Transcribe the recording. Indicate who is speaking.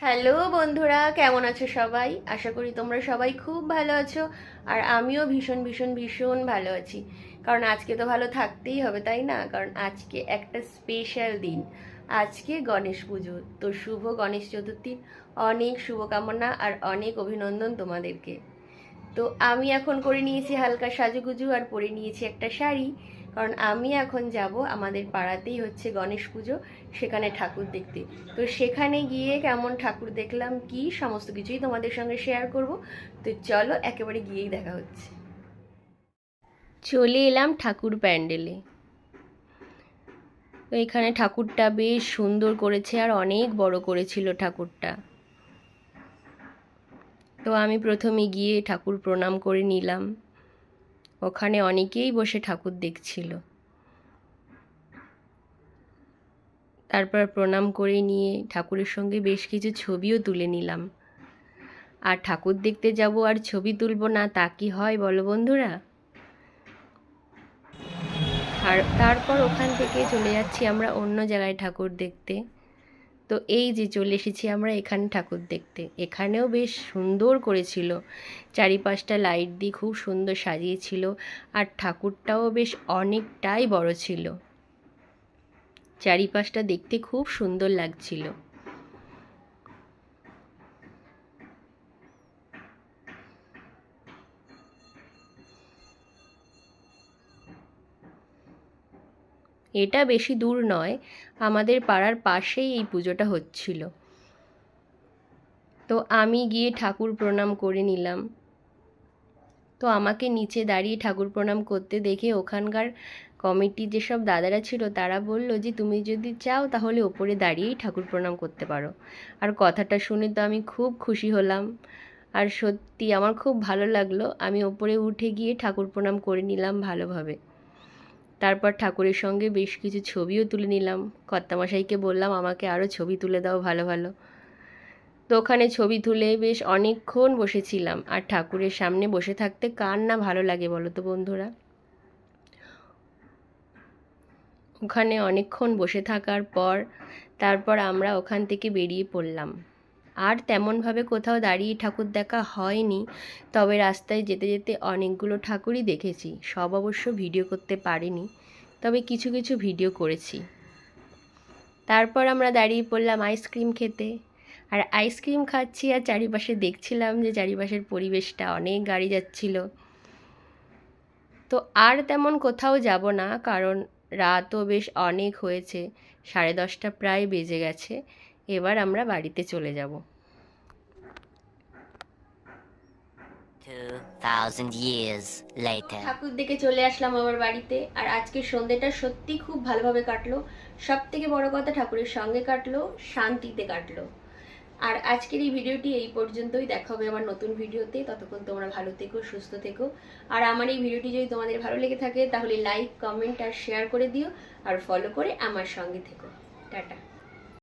Speaker 1: Hello বন্ধুরা, কেমন আছো সবাই? আশা করি তোমরা সবাই খুব ভালো আছো। আর আমিও ভীষণ ভীষণ ভীষণ ভালো আছি। কারণ আজকে তো ভালো থাকতেই হবে, তাই না? কারণ আজকে একটা স্পেশাল দিন। আজকে গণেশ পুজো। তো শুভ গণেশ চতুর্থীর অনেক শুভকামনা আর অনেক অভিনন্দন তোমাদেরকে। তো আমি এখন করে নিয়েছি হালকা সাজুগুজু আর পরে নিয়েছি একটা শাড়ি। কারণ আমি এখন যাব, আমাদের পাড়াতেই হচ্ছে গণেশ পুজো, সেখানে ঠাকুর দেখতে। তো সেখানে গিয়ে কেমন ঠাকুর দেখলাম কি সমস্ত কিছুই তোমাদের সঙ্গে শেয়ার করব। তো চলো একেবারে গিয়েই দেখা হচ্ছে। চলে এলাম ঠাকুর প্যান্ডেলে। তো এখানে ঠাকুরটা বেশ সুন্দর করেছে আর অনেক বড় করেছিল ঠাকুরটা। তো আমি প্রথমে গিয়ে ঠাকুর প্রণাম করে নিলাম। ওখানে অনেকেই বসে ঠাকুর দেখছিল। তারপর প্রণাম করে নিয়ে ঠাকুরের সঙ্গে বেশ কিছু ছবিও তুলে নিলাম। আর ঠাকুর দেখতে যাব আর ছবি তুলবো না, তা কি হয় বলো বন্ধুরা? আর তারপর ওখান থেকে চলে যাচ্ছি আমরা অন্য জায়গায় ঠাকুর দেখতে। তো এই যে চলে এসেছি আমরা এখানে ঠাকুর দেখতে। এখানেও বেশ সুন্দর করেছিল, চারিপাশটা লাইট দিয়ে খুব সুন্দর সাজিয়েছিল। আর ঠাকুরটাও বেশ অনেকটাই বড় ছিল, চারিপাশটা দেখতে খুব সুন্দর লাগছিল। এটা বেশি দূর নয়, আমাদের পাড়ার পাশেই এই পুজোটা হচ্ছিল। তো আমি গিয়ে ঠাকুর প্রণাম করে নিলাম। তো আমাকে নিচে দাঁড়িয়ে ঠাকুর প্রণাম করতে দেখে ওখানকার কমিটি যেসব দাদারা ছিল তারা বলল যে তুমি যদি চাও তাহলে ওপরে দাঁড়িয়েই ঠাকুর প্রণাম করতে পারো। আর কথাটা শুনে তো আমি খুব খুশি হলাম। আর সত্যি আমার খুব ভালো লাগলো। আমি ওপরে উঠে গিয়ে ঠাকুর প্রণাম করে নিলাম ভালোভাবে। তারপর ঠাকুরের সঙ্গে বেশ কিছু ছবিও তুলে নিলাম। কর্তামশাইকে বললাম আমাকে আরও ছবি তুলে দাও ভালো ভালো। তো ওখানে ছবি তুলে বেশ অনেকক্ষণ বসেছিলাম। আর ঠাকুরের সামনে বসে থাকতে কার না ভালো লাগে বলো তো বন্ধুরা? ওখানে অনেকক্ষণ বসে থাকার পর তারপর আমরা ওখান থেকে বেরিয়ে পড়লাম। আর তেমনভাবে কোথাও দাঁড়িয়ে ঠাকুর দেখা হয়নি, তবে রাস্তায় যেতে যেতে অনেকগুলো ঠাকুরই দেখেছি। সব অবশ্য ভিডিও করতে পারিনি, তবে কিছু কিছু ভিডিও করেছি। তারপর আমরা দাঁড়িয়ে পড়লাম আইসক্রিম খেতে। আর আইসক্রিম খাচ্ছি আর চারিপাশে দেখছিলাম যে চারিপাশের পরিবেশটা, অনেক গাড়ি যাচ্ছিল। তো আর তেমন কোথাও যাব না, কারণ রাতও বেশ অনেক হয়েছে, 10:30 প্রায় বেজে গেছে। এবার আমরা বাড়িতে চলে যাব।
Speaker 2: 2000 years later.
Speaker 1: ঠাকুর দেখে চলে আসলাম আবার বাড়িতে। আর আজকের সন্ধ্যেটা সত্যি খুব ভালোভাবে কাটলো। সব থেকে বড় কথা, ঠাকুরের সঙ্গে কাটলো, শান্তিতে কাটলো। আর আজকের এই ভিডিওটি এই পর্যন্তই। দেখা হবে আমার নতুন ভিডিওতে। ততক্ষণ তোমরা ভালো থেকো, সুস্থ থেকো। আর আমার এই ভিডিওটি যদি তোমাদের ভালো লেগে থাকে তাহলে লাইক, কমেন্ট আর শেয়ার করে দিও। আর ফলো করে আমার সঙ্গে থেকো। টাটা।